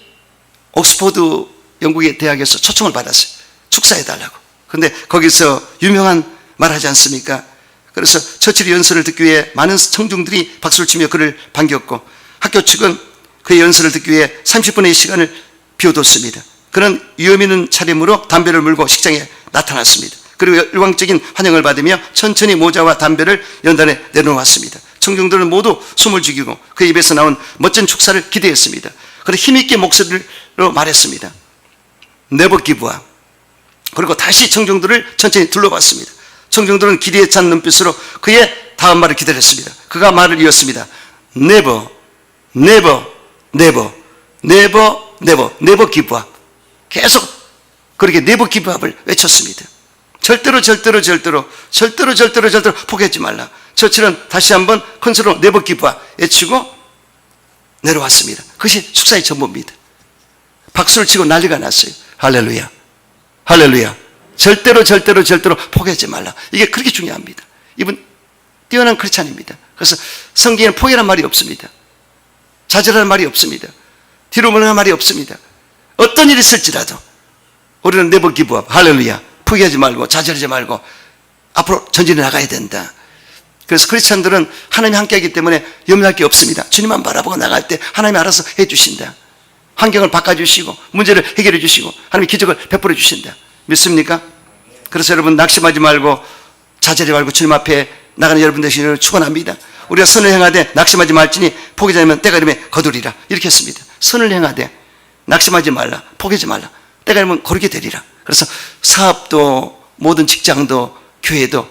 옥스퍼드 영국의 대학에서 초청을 받았어요. 축사해달라고. 그런데 거기서 유명한 말하지 않습니까? 그래서 처칠의 연설을 듣기 위해 많은 청중들이 박수를 치며 그를 반겼고, 학교 측은 그의 연설을 듣기 위해 30분의 시간을 비워뒀습니다. 그는 위험 있는 차림으로 담배를 물고 식장에 나타났습니다. 그리고 일광적인 환영을 받으며 천천히 모자와 담배를 연단에 내놓았습니다. 청중들은 모두 숨을 죽이고 그 입에서 나온 멋진 축사를 기대했습니다. 그리고 힘있게 목소리로 말했습니다. Never give up. 그리고 다시 청중들을 천천히 둘러봤습니다. 청중들은 기대에 찬 눈빛으로 그의 다음 말을 기다렸습니다. 그가 말을 이었습니다. Never, never, never, never, never, never give up. 계속 그렇게 never give up을 외쳤습니다. 절대로 포기하지 말라. 처칠은 다시 한번 큰 소리로 never give up 외치고 내려왔습니다. 그것이 축사의 전부입니다. 박수를 치고 난리가 났어요. 할렐루야, 할렐루야. 절대로 포기하지 말라. 이게 그렇게 중요합니다. 이분 뛰어난 크리스찬입니다. 그래서 성경에는 포기란 말이 없습니다. 좌절하는 말이 없습니다. 뒤로 물러가는 말이 없습니다. 어떤 일이 있을지라도 우리는 never give up. 할렐루야. 포기하지 말고 좌절하지 말고 앞으로 전진해 나가야 된다. 그래서 크리스찬들은 하나님이 함께하기 때문에 염려할 게 없습니다. 주님만 바라보고 나갈 때 하나님이 알아서 해주신다. 환경을 바꿔주시고 문제를 해결해 주시고 하나님이 기적을 베풀어 주신다. 믿습니까? 그래서 여러분 낙심하지 말고 좌절하지 말고 주님 앞에 나가는 여러분 되시기를 축원합니다. 우리가 선을 행하되 낙심하지 말지니 포기하지 않으면 때가 이르면 거두리라. 이렇게 했습니다. 선을 행하되 낙심하지 말라. 포기하지 말라. 때가 이르면 거두게 되리라. 그래서 사업도 모든 직장도 교회도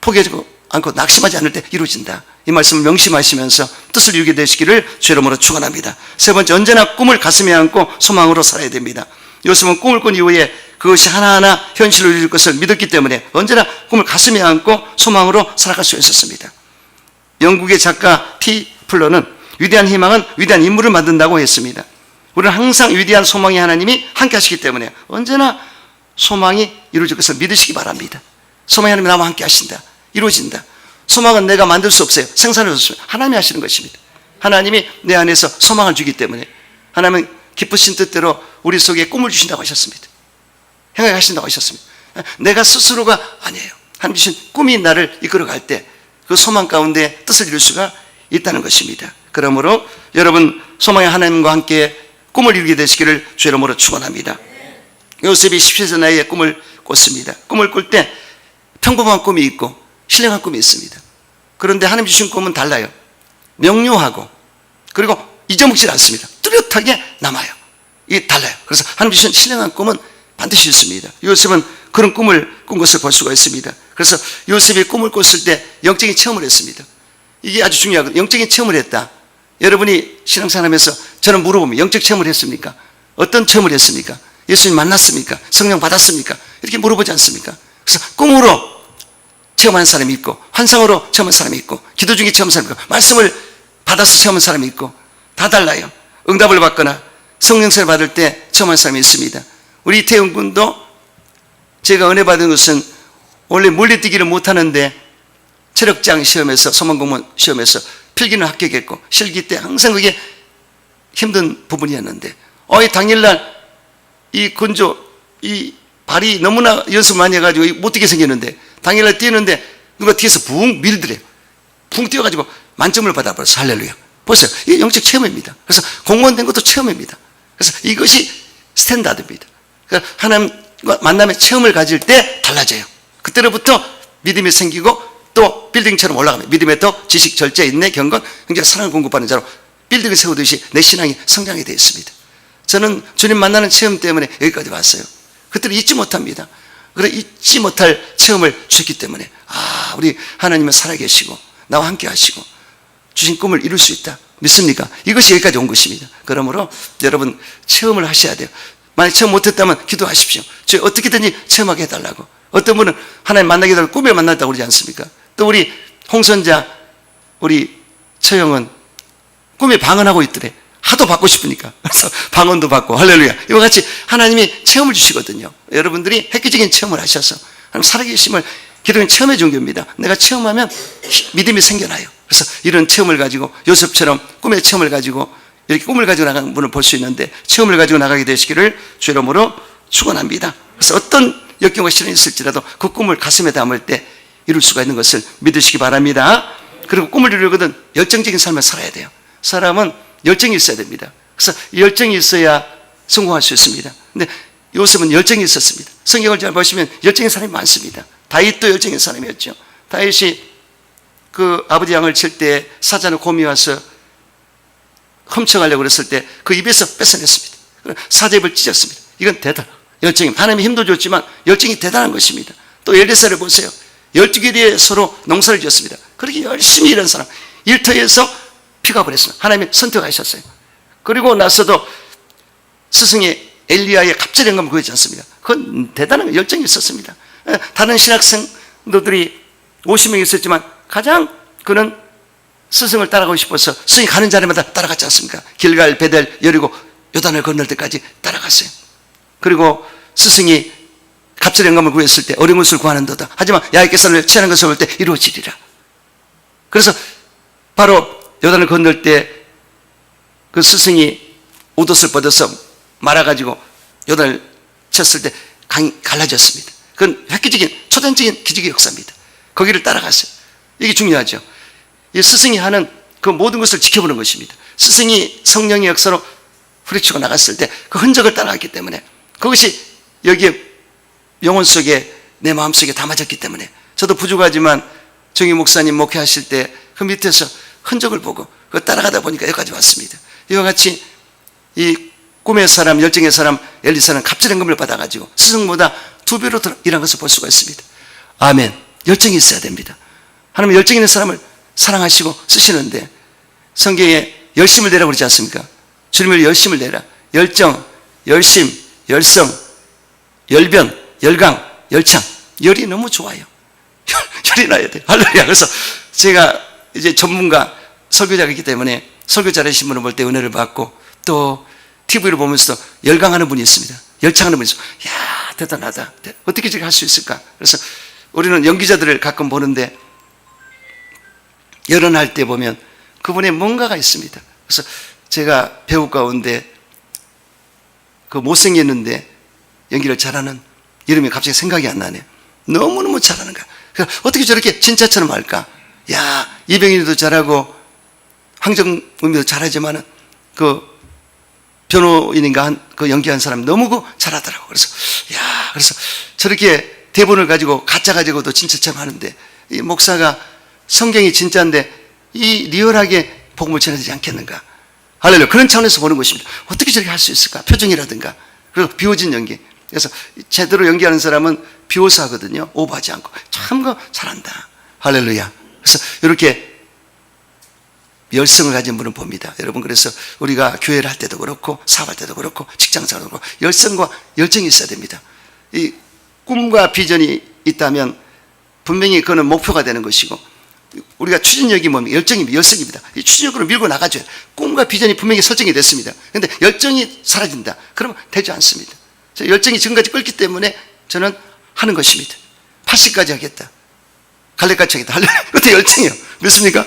포기하지 않고 낙심하지 않을 때 이루어진다. 이 말씀을 명심하시면서 뜻을 이루게 되시기를 주의 이름으로 축원합니다. 세 번째, 언제나 꿈을 가슴에 안고 소망으로 살아야 됩니다. 요셉은 꿈을 꾼 이후에 그것이 하나하나 현실로 이룰 것을 믿었기 때문에 언제나 꿈을 가슴에 안고 소망으로 살아갈 수 있었습니다. 영국의 작가 T. 플러는 위대한 희망은 위대한 인물을 만든다고 했습니다. 우리는 항상 위대한 소망의 하나님이 함께 하시기 때문에 언제나 소망이 이루어질 것을 믿으시기 바랍니다. 소망의 하나님이 나와 함께 하신다. 이루어진다. 소망은 내가 만들 수 없어요. 생산할 수 없어요. 하나님이 하시는 것입니다. 하나님이 내 안에서 소망을 주기 때문에 하나님은 기쁘신 뜻대로 우리 속에 꿈을 주신다고 하셨습니다. 행하게 하신다고 하셨습니다. 내가 스스로가 아니에요. 하나님 주신 꿈이 나를 이끌어갈 때 그 소망 가운데 뜻을 이룰 수가 있다는 것입니다. 그러므로 여러분 소망의 하나님과 함께 꿈을 이루게 되시기를 주의 이름으로 축원합니다. 요셉이 17세 나이에 꿈을 꿨습니다. 꿈을 꿀 때 평범한 꿈이 있고 신령한 꿈이 있습니다. 그런데 하나님 주신 꿈은 달라요. 명료하고 그리고 잊어먹지 않습니다. 뚜렷하게 남아요. 이게 달라요. 그래서 하나님 주신 신령한 꿈은 반드시 있습니다. 요셉은 그런 꿈을 꾼 것을 볼 수가 있습니다. 그래서 요셉이 꿈을 꿨을 때 영적인 체험을 했습니다. 이게 아주 중요하거든요. 영적인 체험을 했다. 여러분이 신앙생활하면서 저는 물어보면 영적 체험을 했습니까? 어떤 체험을 했습니까? 예수님 만났습니까? 성령 받았습니까? 이렇게 물어보지 않습니까? 그래서 꿈으로 체험한 사람이 있고 환상으로 체험한 사람이 있고 기도 중에 체험한 사람이 있고 말씀을 받아서 체험한 사람이 있고 다 달라요. 응답을 받거나 성령세를 받을 때 체험한 사람이 있습니다. 우리 이태영 군도 제가 은혜 받은 것은 원래 멀리뛰기를 못하는데 체력장 시험에서 소망공무원 시험에서 필기는 합격했고 실기 때 항상 그게 힘든 부분이었는데 이 당일날 이 건조 이 발이 너무나 연습을 많이 해가지고 못 뛰게 생겼는데 당일날 뛰는데 누가 뒤에서 붕 밀더래요. 붕 뛰어가지고 만점을 받아버렸어. 할렐루야. 보세요. 이게 영적 체험입니다. 그래서 공무원 된 것도 체험입니다. 그래서 이것이 스탠다드입니다. 그러니까 하나님과 만남의 체험을 가질 때 달라져요. 그때로부터 믿음이 생기고 또 빌딩처럼 올라가면 믿음에 또 지식, 절제, 인내, 경건, 굉장히 사랑을 공급하는 자로 빌딩을 세우듯이 내 신앙이 성장이 되어 있습니다. 저는 주님 만나는 체험 때문에 여기까지 왔어요. 그때를 잊지 못합니다. 그래 잊지 못할 체험을 주셨기 때문에 우리 하나님은 살아계시고 나와 함께 하시고 주신 꿈을 이룰 수 있다. 믿습니까? 이것이 여기까지 온 것입니다. 그러므로 여러분 체험을 하셔야 돼요. 만약 체험 못했다면 기도하십시오. 저 어떻게든지 체험하게 해달라고. 어떤 분은 하나님 만나게 해달라고 꿈에 만났다고 그러지 않습니까? 또 우리 홍선자 우리 처형은 꿈에 방언하고 있더래. 하도 받고 싶으니까. 그래서 방언도 받고 할렐루야. 이와 같이 하나님이 체험을 주시거든요. 여러분들이 획기적인 체험을 하셔서 하나님 살아계심을 기도는 체험의 종교입니다. 내가 체험하면 믿음이 생겨나요. 그래서 이런 체험을 가지고 요셉처럼 꿈의 체험을 가지고 이렇게 꿈을 가지고 나가는 분을 볼 수 있는데 체험을 가지고 나가게 되시기를 주의 이름으로 축원합니다. 그래서 어떤 역경과 시련이 있을지라도 그 꿈을 가슴에 담을 때 이룰 수가 있는 것을 믿으시기 바랍니다. 그리고 꿈을 이루거든 열정적인 삶을 살아야 돼요. 사람은 열정이 있어야 됩니다. 그래서 열정이 있어야 성공할 수 있습니다. 근데 요셉은 열정이 있었습니다. 성경을 잘 보시면 열정인 사람이 많습니다. 다윗도 열정인 사람이었죠. 다윗이 그 아버지 양을 칠 때 사자는 곰이 와서 훔쳐가려고 그랬을 때 그 입에서 뺏어냈습니다. 사자 입을 찢었습니다. 이건 대단 열정입니다. 하나님이 힘도 줬지만 열정이 대단한 것입니다. 또 엘리사를 보세요. 12개리에 서로 농사를 지었습니다. 그렇게 열심히 일한 사람 일터에서 피가 버렸습니다. 하나님이 선택하셨어요. 그리고 나서도 스승의 엘리야의 갑자기 영감을 구하지 않습니다. 그건 대단한 열정이 있었습니다. 다른 신학생들이 50명 있었지만 가장 그는 스승을 따라가고 싶어서 스승이 가는 자리마다 따라갔지 않습니까? 길갈, 베델, 여리고 요단을 건널 때까지 따라갔어요. 그리고 스승이 갑자기 영감을 구했을 때 어려운 것을 구하는도다. 하지만 야훼께서를 취하는 것을 볼 때 이루어지리라. 그래서 바로 요단을 건널 때 그 스승이 옷옷을 벗어서 말아가지고 요단을 쳤을 때 강이 갈라졌습니다. 그건 획기적인 초단적인 기적의 역사입니다. 거기를 따라갔어요. 이게 중요하죠. 이 스승이 하는 그 모든 것을 지켜보는 것입니다. 스승이 성령의 역사로 후려치고 나갔을 때 그 흔적을 따라갔기 때문에 그것이 여기에 영혼 속에 내 마음속에 담아졌기 때문에 저도 부족하지만 정희 목사님 목회하실 때 그 밑에서 흔적을 보고 그거 따라가다 보니까 여기까지 왔습니다. 이와 같이 이 꿈의 사람, 열정의 사람 엘리사는 갑절의 금을 받아가지고 스승보다 2배로 더 일한 것을 볼 수가 있습니다. 아멘. 열정이 있어야 됩니다. 하나님 열정 있는 사람을 사랑하시고 쓰시는데 성경에 열심을 내라고 그러지 않습니까? 주님을 열심을 내라. 열정, 열심, 열성, 열변, 열강, 열창. 열이 너무 좋아요. 열이 나야 돼요. 할렐루야. 그래서 제가 이제 전문가 설교자이기 때문에 설교 잘하신 분을 볼 때 은혜를 받고 또 TV를 보면서도 열강하는 분이 있습니다. 열창하는 분이 있어요. 이야, 대단하다. 어떻게 저렇게 할 수 있을까? 그래서 우리는 연기자들을 가끔 보는데 열연할 때 보면 그분의 뭔가가 있습니다. 그래서 제가 배우 가운데 그 못생겼는데 연기를 잘하는 이름이 갑자기 생각이 안 나네요. 너무너무 잘하는 거야. 어떻게 저렇게 진짜처럼 할까? 야, 이병인도 잘하고 황정음이도 잘하지만은 그 변호인인가 그 연기한 사람 너무 그 잘하더라고. 그래서 야, 그래서 저렇게 대본을 가지고 가짜 가지고도 진짜처럼 하는데 이 목사가 성경이 진짜인데 이 리얼하게 복음을 전해야 되지 않겠는가? 할렐루야. 그런 차원에서 보는 것입니다. 어떻게 저렇게 할 수 있을까? 표정이라든가 그리고 비워진 연기. 그래서 제대로 연기하는 사람은 비워서 하거든요. 오버하지 않고 참 그 잘한다. 할렐루야. 그래서 이렇게 열성을 가진 분을 봅니다. 여러분, 그래서 우리가 교회를 할 때도 그렇고 사업할 때도 그렇고 직장생활도 그렇고 열성과 열정이 있어야 됩니다. 이 꿈과 비전이 있다면 분명히 그거는 목표가 되는 것이고 우리가 추진력이 뭡니까? 열정입니다. 열성입니다. 이 추진력으로 밀고 나가줘야 꿈과 비전이 분명히 설정이 됐습니다. 그런데 열정이 사라진다. 그러면 되지 않습니다. 열정이 지금까지 끓기 때문에 저는 하는 것입니다. 80까지 하겠다. 갈래까지 하겠다. 그것도 열정이에요. 믿습니까?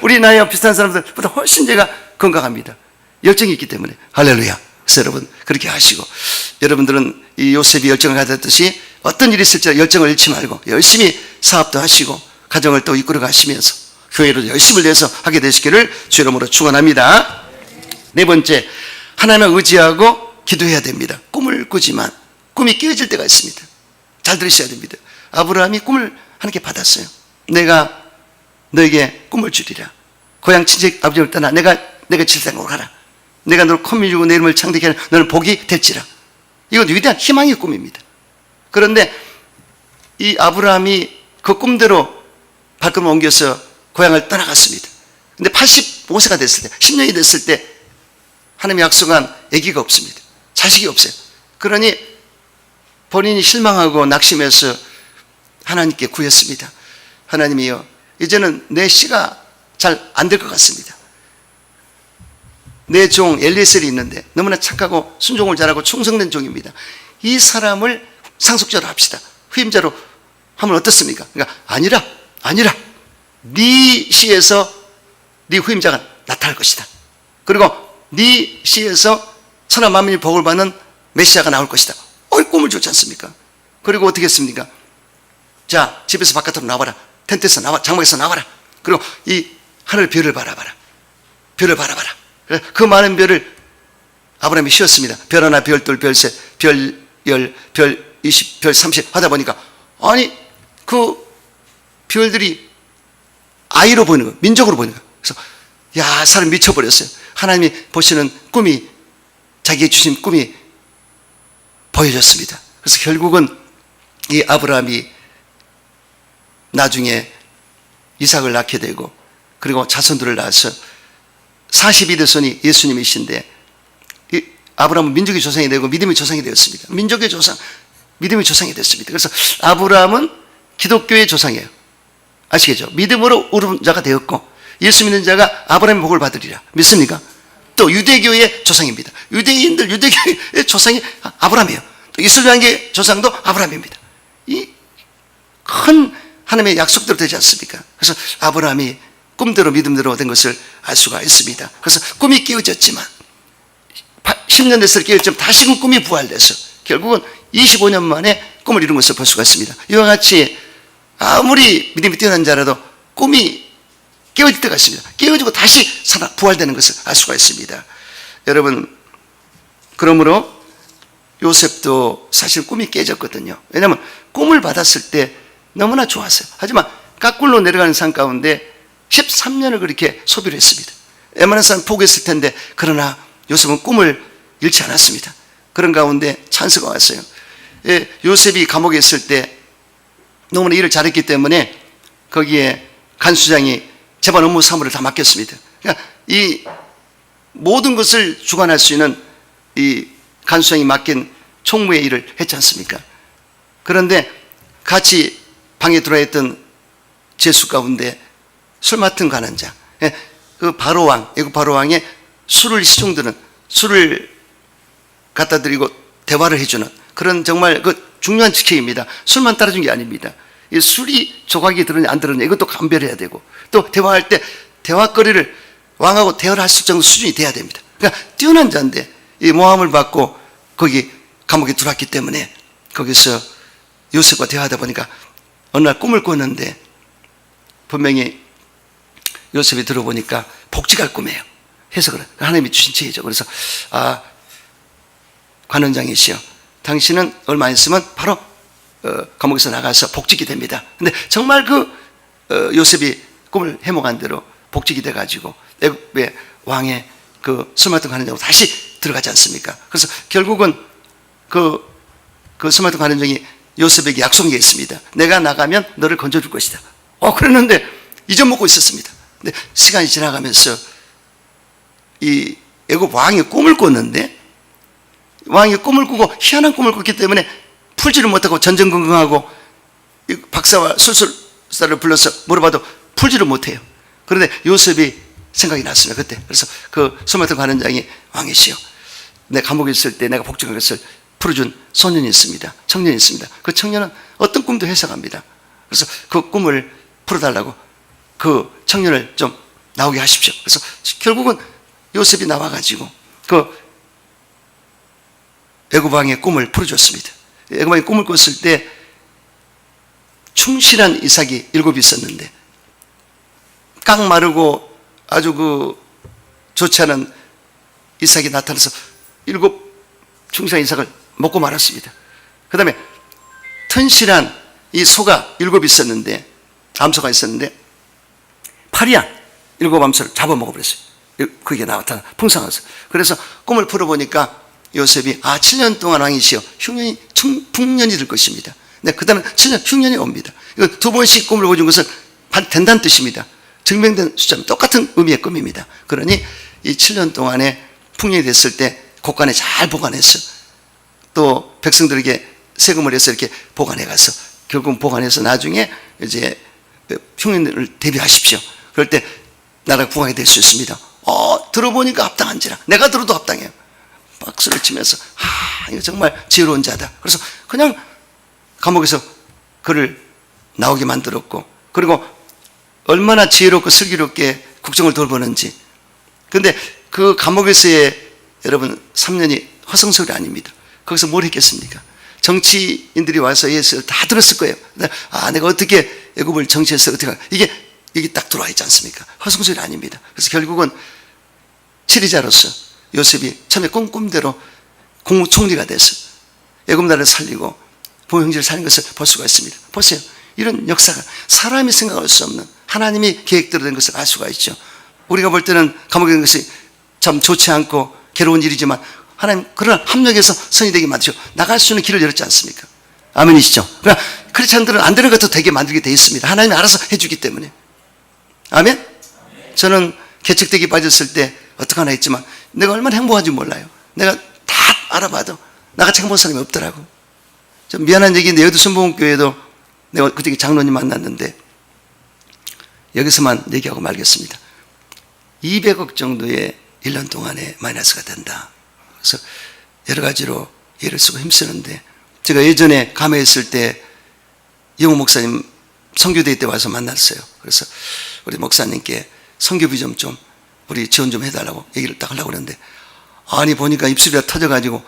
우리 나이와 비슷한 사람들보다 훨씬 제가 건강합니다. 열정이 있기 때문에. 할렐루야. 그래서 여러분 그렇게 하시고 여러분들은 이 요셉이 열정을 가졌듯이 어떤 일이 있을지 열정을 잃지 말고 열심히 사업도 하시고 가정을 또 이끌어 가시면서 교회로 열심을 내서 하게 되시기를 주 이름으로 축원합니다. 네 번째, 하나님을 의지하고 기도해야 됩니다. 꿈을 꾸지만 꿈이 깨어질 때가 있습니다. 잘 들으셔야 됩니다. 아브라함이 꿈을 하나님께 받았어요. 내가 너에게 꿈을 주리라. 고향 친척 아버지를 떠나 내가 질상으로 가라. 내가 너를 컴이 주고 내 이름을 창대케 하는 너는 복이 될지라. 이건 위대한 희망의 꿈입니다. 그런데 이 아브라함이 그 꿈대로 발걸음을 옮겨서 고향을 떠나갔습니다. 근데 85세가 됐을 때 10년이 됐을 때 하나님이 약속한 아기가 없습니다. 자식이 없어요. 그러니 본인이 실망하고 낙심해서 하나님께 구했습니다. 하나님이여, 이제는 내 씨가 잘 안 될 것 같습니다. 내 종 엘리에셀이 있는데 너무나 착하고 순종을 잘하고 충성된 종입니다. 이 사람을 상속자로 합시다. 후임자로 하면 어떻습니까? 그러니까 아니라 네 씨에서 네 후임자가 나타날 것이다. 그리고 네 씨에서 천하 만민이 복을 받는 메시아가 나올 것이다. 꿈을 좋지 않습니까? 그리고 어떻게 했습니까? 자, 집에서 바깥으로 나와라. 텐트에서 나와, 장막에서 나와라. 그리고 이 하늘 별을 바라봐라. 별을 바라봐라. 그 많은 별을 아브라함이 씌웠습니다. 별 하나, 별 둘, 별 셋, 별 10, 별 20, 별 30 하다 보니까 아니 그 별들이 아이로 보이는 거예요. 민족으로 보이는 거예요. 그래서 야, 사람 미쳐버렸어요. 하나님이 보시는 꿈이, 자기의 주신 꿈이 보여졌습니다. 그래서 결국은 이 아브라함이 나중에 이삭을 낳게 되고 그리고 자손들을 낳아서 42대손이 예수님이신데 이 아브라함은 민족의 조상이 되고 믿음의 조상이 되었습니다. 민족의 조상, 믿음의 조상이 됐습니다. 그래서 아브라함은 기독교의 조상이에요. 아시겠죠? 믿음으로 오른 자가 되었고 예수 믿는 자가 아브라함의 복을 받으리라. 믿습니까? 또 유대교의 조상입니다. 유대인들 유대교의 조상이 아브라함이에요. 또 이스라엘의 조상도 아브라함입니다. 이 큰 하나님의 약속대로 되지 않습니까? 그래서 아브라함이 꿈대로 믿음대로 된 것을 알 수가 있습니다. 그래서 꿈이 깨어졌지만 10년 됐을 깨어졌지만 다시금 꿈이 부활돼서 결국은 25년 만에 꿈을 이룬 것을 볼 수가 있습니다. 이와 같이 아무리 믿음이 뛰어난 자라도 꿈이 깨어질 때가 있습니다. 깨어지고 다시 부활되는 것을 알 수가 있습니다. 여러분, 그러므로 요셉도 사실 꿈이 깨졌거든요. 왜냐하면 꿈을 받았을 때 너무나 좋았어요. 하지만 까꿀로 내려가는 산 가운데 13년을 그렇게 소비를 했습니다. 웬만한 사람 포기했을 텐데, 그러나 요셉은 꿈을 잃지 않았습니다. 그런 가운데 찬스가 왔어요. 요셉이 감옥에 있을 때 너무나 일을 잘했기 때문에 거기에 간수장이 재반 업무 사무를 다 맡겼습니다. 그러니까 이 모든 것을 주관할 수 있는 이 간수장이 맡긴 총무의 일을 했지 않습니까? 그런데 같이 방에 들어와 있던 죄수 가운데 술 맡은 관원장, 그 바로왕, 애국 바로왕의 술을 시중드는, 술을 갖다 드리고 대화를 해주는 그런 정말 그 중요한 직책입니다. 술만 따라준 게 아닙니다. 이 술이 조각이 들었냐 안 들었냐 이것도 감별해야 되고, 또 대화할 때 대화거리를 왕하고 대화를 할 수 정도 수준이 돼야 됩니다. 그러니까 뛰어난 자인데 이 모함을 받고 거기 감옥에 들어왔기 때문에 거기서 요셉과 대화하다 보니까 어느 날 꿈을 꿨는데 분명히 요셉이 들어보니까 복직할 꿈이에요. 해석을 하나님이 주신 지혜죠. 그래서 관원장이시여, 당신은 얼마 안 있으면 바로 감옥에서 나가서 복직이 됩니다. 근데 정말 요셉이 꿈을 해몽한 대로 복직이 돼가지고 애굽의 왕의 술 맡은 관원장으로 다시 들어가지 않습니까? 그래서 결국은 술 맡은 관원장이 요셉에게 약속한 게 있습니다. 내가 나가면 너를 건져줄 것이다. 그랬는데 잊어먹고 있었습니다. 근데 시간이 지나가면서 이 애굽 왕이 꿈을 꿨는데, 왕이 꿈을 꾸고 희한한 꿈을 꿨기 때문에 풀지를 못하고 전전긍긍하고 박사와 술술사를 불러서 물어봐도 풀지를 못해요. 그런데 요셉이 생각이 났습니다. 그때. 그래서 술 맡은 관원장이, 왕이시여, 내 감옥에 있을 때 내가 복직한 것을 풀어준 소년이 있습니다. 청년이 있습니다. 그 청년은 어떤 꿈도 해석합니다. 그래서 그 꿈을 풀어달라고 그 청년을 좀 나오게 하십시오. 그래서 결국은 요셉이 나와가지고 애굽 왕의 꿈을 풀어줬습니다. 애굽 왕이 꿈을 꿨을 때 충실한 이삭이 7이 있었는데 깡 마르고 아주 좋지 않은 이삭이 나타나서 7 충실한 이삭을 먹고 말았습니다. 그 다음에 튼실한 이 소가 7 있었는데, 암소가 있었는데 파리양 7 암소를 잡아먹어버렸어요. 그게 나타나 풍성해서. 그래서 꿈을 풀어보니까 요셉이 7년 동안 왕이시여, 흉년이 풍년이 될 것입니다. 네, 그 다음에 7년 흉년이 옵니다. 이거 2번씩 꿈을 보여준 것은 된다는 뜻입니다. 증명된 숫자입니다. 똑같은 의미의 꿈입니다. 그러니 이 7년 동안에 풍년이 됐을 때 곳간에 잘 보관해서 또 백성들에게 세금을 해서 이렇게 보관해 가서 결국 보관해서 나중에 이제 흉년을 대비하십시오. 그럴 때 나라가 부강이 될 수 있습니다. 들어보니까 합당한지라. 내가 들어도 합당해요. 박수를 치면서 이거 정말 지혜로운 자다. 그래서 그냥 감옥에서 그를 나오게 만들었고, 그리고 얼마나 지혜롭고 슬기롭게 국정을 돌보는지. 그런데 그 감옥에서의 여러분 3년이 허송세월이 아닙니다. 거기서 뭘 했겠습니까? 정치인들이 와서 예수를 다 들었을 거예요. 내가 어떻게 애굽을 정치해서 어떻게 이게 딱 들어와 있지 않습니까? 허송세월이 아닙니다. 그래서 결국은 치리자로서 요셉이 처음에 꿈대로 국무총리가 돼서 애굽 나라를 살리고 부모 형제를 살린 것을 볼 수가 있습니다. 보세요. 이런 역사가 사람이 생각할 수 없는 하나님이 계획대로 된 것을 알 수가 있죠. 우리가 볼 때는 감옥에 있는 것이 참 좋지 않고 괴로운 일이지만 하나님 그러나 합력해서 선이 되게 만드시고 나갈 수 있는 길을 열었지 않습니까? 아멘이시죠? 그러나 크리스찬들은 안 되는 것도 되게 만들게 돼 있습니다. 하나님이 알아서 해주기 때문에. 아멘? 저는 개척되기 빠졌을 때 어떡하나 했지만 내가 얼마나 행복한지 몰라요. 내가 다 알아봐도 나같이 행복한 사람이 없더라고. 좀 미안한 얘기인데 여기도 순복음교회도 내가 그때 장로님 만났는데 여기서만 얘기하고 말겠습니다. 200억 정도의 1년 동안에 마이너스가 된다. 그래서 여러 가지로 예를 쓰고 힘쓰는데, 제가 예전에 감회에 있을 때 이용호 목사님 선교대회 때 와서 만났어요. 그래서 우리 목사님께 선교비 좀 우리 지원 좀 해달라고 얘기를 딱 하려고 그랬는데, 아니 보니까 입술이 다 터져가지고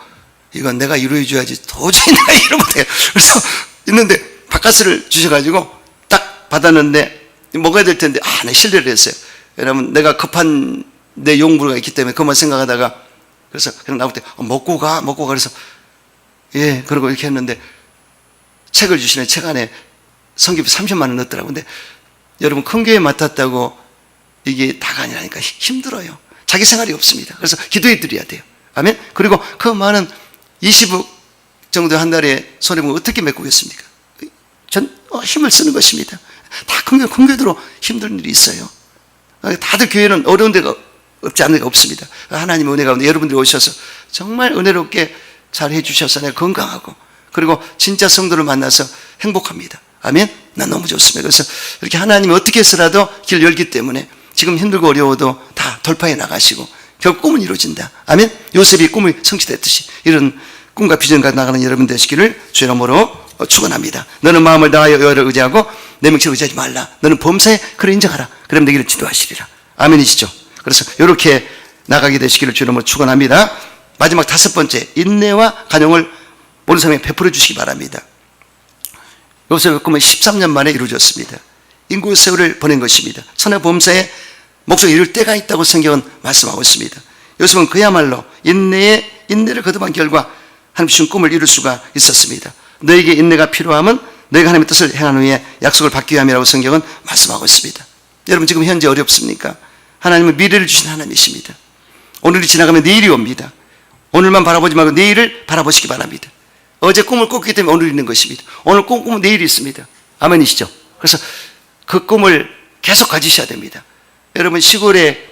이건 내가 이루어줘야지 도저히 내가 이러 못해요. 그래서 있는데 바카스를 주셔가지고 딱 받았는데 먹어야 될 텐데 내 실례를 했어요. 왜냐면 내가 급한 내 용부가 있기 때문에 그만 생각하다가, 그래서 그냥 나올 때 먹고 가 그래서 예 그러고 이렇게 했는데 책을 주시네. 책 안에 선교비 30만 원 넣었더라고요. 근데 여러분 큰 교회 맡았다고 이게 다가 아니라니까 힘들어요. 자기 생활이 없습니다. 그래서 기도해 드려야 돼요. 아멘. 그리고 그 많은 20억 정도 한 달에 손해보면 어떻게 메꾸겠습니까? 전 힘을 쓰는 것입니다. 다 큰 교회들로 힘든 일이 있어요. 다들 교회는 어려운 데가 없지 않은 데가 없습니다. 하나님의 은혜 가운데 여러분들이 오셔서 정말 은혜롭게 잘 해주셔서 내가 건강하고, 그리고 진짜 성도를 만나서 행복합니다. 아멘. 난 너무 좋습니다. 그래서 이렇게 하나님이 어떻게 해서라도 길 열기 때문에 지금 힘들고 어려워도 다 돌파해 나가시고 결국 꿈은 이루어진다. 아멘. 요셉이 꿈이 성취됐듯이 이런 꿈과 비전과 나가는 여러분 되시기를 주의 이름으로 축원합니다. 너는 마음을 다하여 여호와를 의지하고 내 명치를 의지하지 말라. 너는 범사에 그를 인정하라. 그럼 내기를 지도하시리라. 아멘이시죠. 그래서 이렇게 나가게 되시기를 주의 이름으로 축원합니다. 마지막 5번째, 인내와 간용을 모든 사람에게 베풀어 주시기 바랍니다. 요셉의 꿈은 13년 만에 이루어졌습니다. 인구의 세월을 보낸 것입니다. 천하 범사에 목소리 이룰 때가 있다고 성경은 말씀하고 있습니다. 요셉은 그야말로 인내를 거듭한 결과 하나님 주신 꿈을 이룰 수가 있었습니다. 너에게 인내가 필요하면 너희가 하나님의 뜻을 행한 후에 약속을 받기 위함이라고 성경은 말씀하고 있습니다. 여러분 지금 현재 어렵습니까? 하나님은 미래를 주신 하나님이십니다. 오늘이 지나가면 내일이 옵니다. 오늘만 바라보지 말고 내일을 바라보시기 바랍니다. 어제 꿈을 꿨기 때문에 오늘 있는 것입니다. 오늘 꿈은 내일이 있습니다. 아멘이시죠? 그래서 그 꿈을 계속 가지셔야 됩니다. 여러분 시골에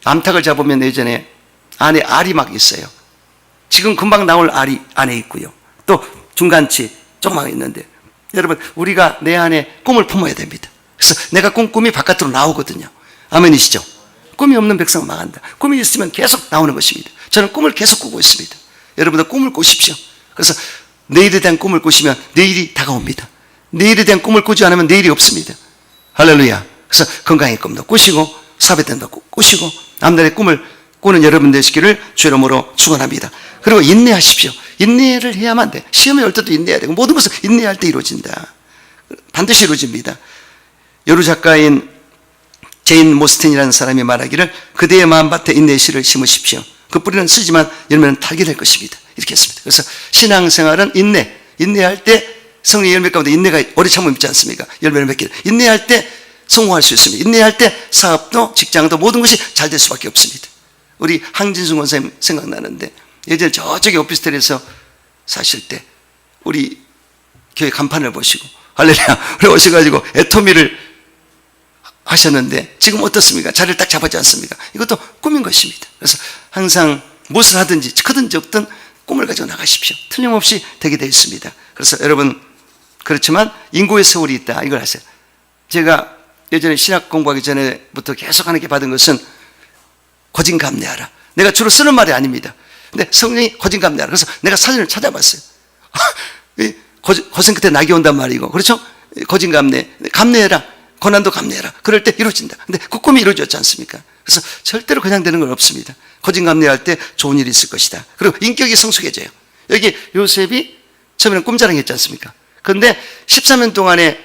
암탉을 잡으면 예전에 안에 알이 막 있어요. 지금 금방 나올 알이 안에 있고요. 또 중간치 조그맣게 있는데, 여러분 우리가 내 안에 꿈을 품어야 됩니다. 그래서 내가 꿈이 바깥으로 나오거든요. 아멘이시죠? 꿈이 없는 백성은 망한다. 꿈이 있으면 계속 나오는 것입니다. 저는 꿈을 계속 꾸고 있습니다. 여러분들 꿈을 꾸십시오. 그래서 내일에 대한 꿈을 꾸시면 내일이 다가옵니다. 내일에 대한 꿈을 꾸지 않으면 내일이 없습니다. 할렐루야. 그래서 건강의 꿈도 꾸시고 사업의 꿈도 꾸시고 앞날의 꿈을 꾸는 여러분 되시기를 주의 이름으로 축원합니다. 그리고 인내하십시오. 인내를 해야만 돼. 시험에 올 때도 인내해야 되고 모든 것은 인내할 때 이루어진다. 반드시 이루어집니다. 여루 작가인 제인 모스틴이라는 사람이 말하기를 그대의 마음밭에 인내의 씨를 심으십시오. 그 뿌리는 쓰지만 열매는 달게 될 것입니다. 이렇게 했습니다. 그래서 신앙생활은 인내할 때 성령의 열매 가운데 인내가 오래 참음이 있지 않습니까? 열매를 맺기를. 인내할 때 성공할 수 있습니다. 인내할 때 사업도 직장도 모든 것이 잘 될 수밖에 없습니다. 우리 항진승 원사님 생각나는데 예전에 저쪽에 오피스텔에서 사실 때 우리 교회 간판을 보시고 할렐루야 그래 오셔가지고 애토미를 하셨는데 지금 어떻습니까? 자리를 딱 잡았지 않습니까? 이것도 꿈인 것입니다. 그래서 항상 무엇을 하든지 크든지 없든 꿈을 가지고 나가십시오. 틀림없이 되게 되어 있습니다. 그래서 여러분 그렇지만 인고의 세월이 있다 이걸 아세요. 제가 예전에 신학 공부하기 전에부터 계속 하나님께 받은 것은 고진감래하라. 내가 주로 쓰는 말이 아닙니다. 근데 성령이 고진감래하라. 그래서 내가 사전을 찾아봤어요. 고생 끝에 낙이 온단 말이고 그렇죠? 감래해라. 고난도 감내해라. 그럴 때 이루어진다. 근데 그 꿈이 이루어졌지 않습니까? 그래서 절대로 그냥 되는 건 없습니다. 고진감래할 때 좋은 일이 있을 것이다. 그리고 인격이 성숙해져요. 여기 요셉이 처음에는 꿈자랑 했지 않습니까? 그런데 13년 동안에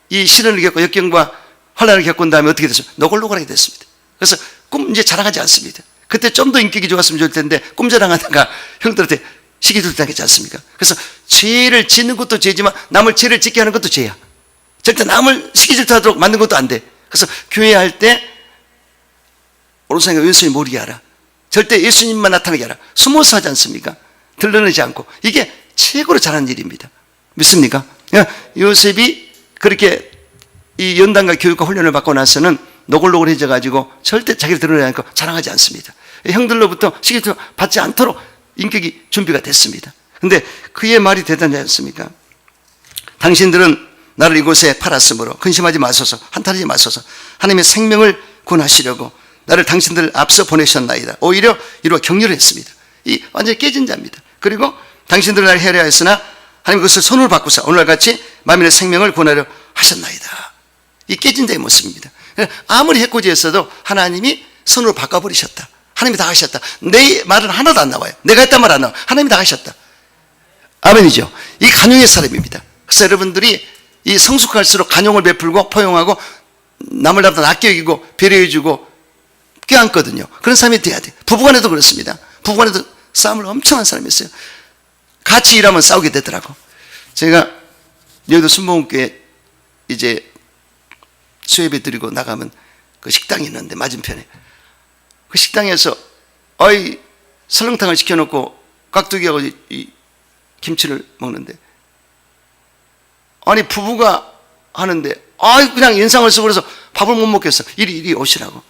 이 시련을 겪고 역경과 환란을 겪은 다음에 어떻게 됐어요? 노골노골하게 됐습니다. 그래서 꿈 이제 자랑하지 않습니다. 그때 좀 더 인격이 좋았으면 좋을 텐데 꿈 자랑하다가 형들한테 시기를 당했지 않습니까? 그래서 죄를 짓는 것도 죄지만 남을 죄를 짓게 하는 것도 죄야. 절대 남을 시기질투하도록 만든 것도 안 돼. 그래서 교회 할 때 오른손과 왼손이 모르게 하라. 절대 예수님만 나타나게 하라. 숨어서 하지 않습니까? 드러내지 않고. 이게 최고로 잘하는 일입니다. 믿습니까? 요셉이 그렇게 이 연단과 교육과 훈련을 받고 나서는 노골노골해져 가지고 절대 자기를 드러내지 않고 자랑하지 않습니다. 형들로부터 시기질투 받지 않도록 인격이 준비가 됐습니다. 그런데 그의 말이 대단하지 않습니까? 당신들은 나를 이곳에 팔았으므로 근심하지 마소서, 한탄하지 마소서. 하나님의 생명을 구원하시려고 나를 당신들 앞서 보내셨나이다. 오히려 이루어 격려를 했습니다. 이 완전히 깨진 자입니다. 그리고 당신들을 나를 해하려 했으나 하나님 그것을 손으로 바꾸사 오늘같이 만민의 생명을 구원하려 하셨나이다. 이 깨진 자의 모습입니다. 아무리 해코지했어도 하나님이 손으로 바꿔버리셨다. 하나님이 다 하셨다. 내 말은 하나도 안 나와요. 내가 했단 말 안 나와요. 하나님이 다 하셨다. 아멘이죠. 이 간용의 사람입니다. 그래서 여러분들이 이 성숙할수록 간용을 베풀고 포용하고 남을 나보다 낫게 여기고 배려해주고 껴안거든요. 그런 사람이 돼야 돼. 부부간에도 그렇습니다. 부부간에도 싸움을 엄청 한 사람이 있어요. 같이 일하면 싸우게 되더라고. 제가 여기도 순복음교회 이제 수예배 드리고 나가면 그 식당이 있는데 맞은편에 그 식당에서 설렁탕을 시켜놓고 깍두기하고 이 김치를 먹는데 아니 부부가 하는데 그냥 인상을 쓰고 그래서 밥을 못 먹겠어. 이리 오시라고.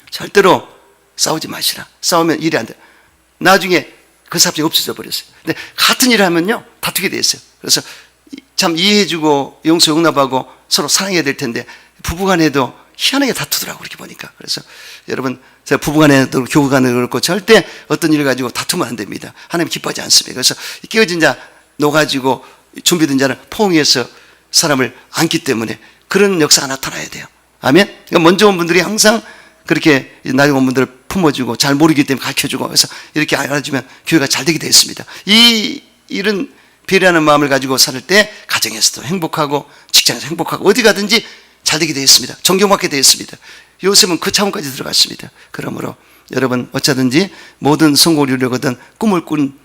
절대로 싸우지 마시라. 싸우면 일이 안 돼. 나중에 그 사람이 없어져 버렸어요. 근데 같은 일을 하면요 다투게 돼 있어요. 그래서 참 이해해주고 용서 용납하고 서로 사랑해야 될 텐데 부부간에도 희한하게 다투더라고 그렇게 보니까. 그래서 여러분 제가 부부간에도 교우간에도 그렇고 절대 어떤 일을 가지고 다투면 안 됩니다. 하나님 기뻐하지 않습니다. 그래서 깨어진 자 놓아가지고 준비된 자는 포옹해서 사람을 안기 때문에 그런 역사가 나타나야 돼요. 아멘. 그러니까 먼저 온 분들이 항상 그렇게 나중에 온 분들을 품어주고 잘 모르기 때문에 가르쳐주고 그래서 이렇게 알아주면 교회가 잘 되게 되어 있습니다. 이 일은 배려하는 마음을 가지고 살 때 가정에서도 행복하고 직장에서 행복하고 어디 가든지 잘 되게 되어 있습니다. 존경받게 되어 있습니다. 요셉은 그 차원까지 들어갔습니다. 그러므로 여러분 어쩌든지 모든 성공을 이루려거든 꿈을 꾼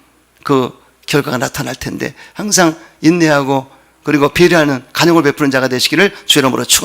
그 결과가 나타날 텐데 항상 인내하고 그리고 배려하는 간용을 베푸는 자가 되시기를 주의 이름으로 축원합니다.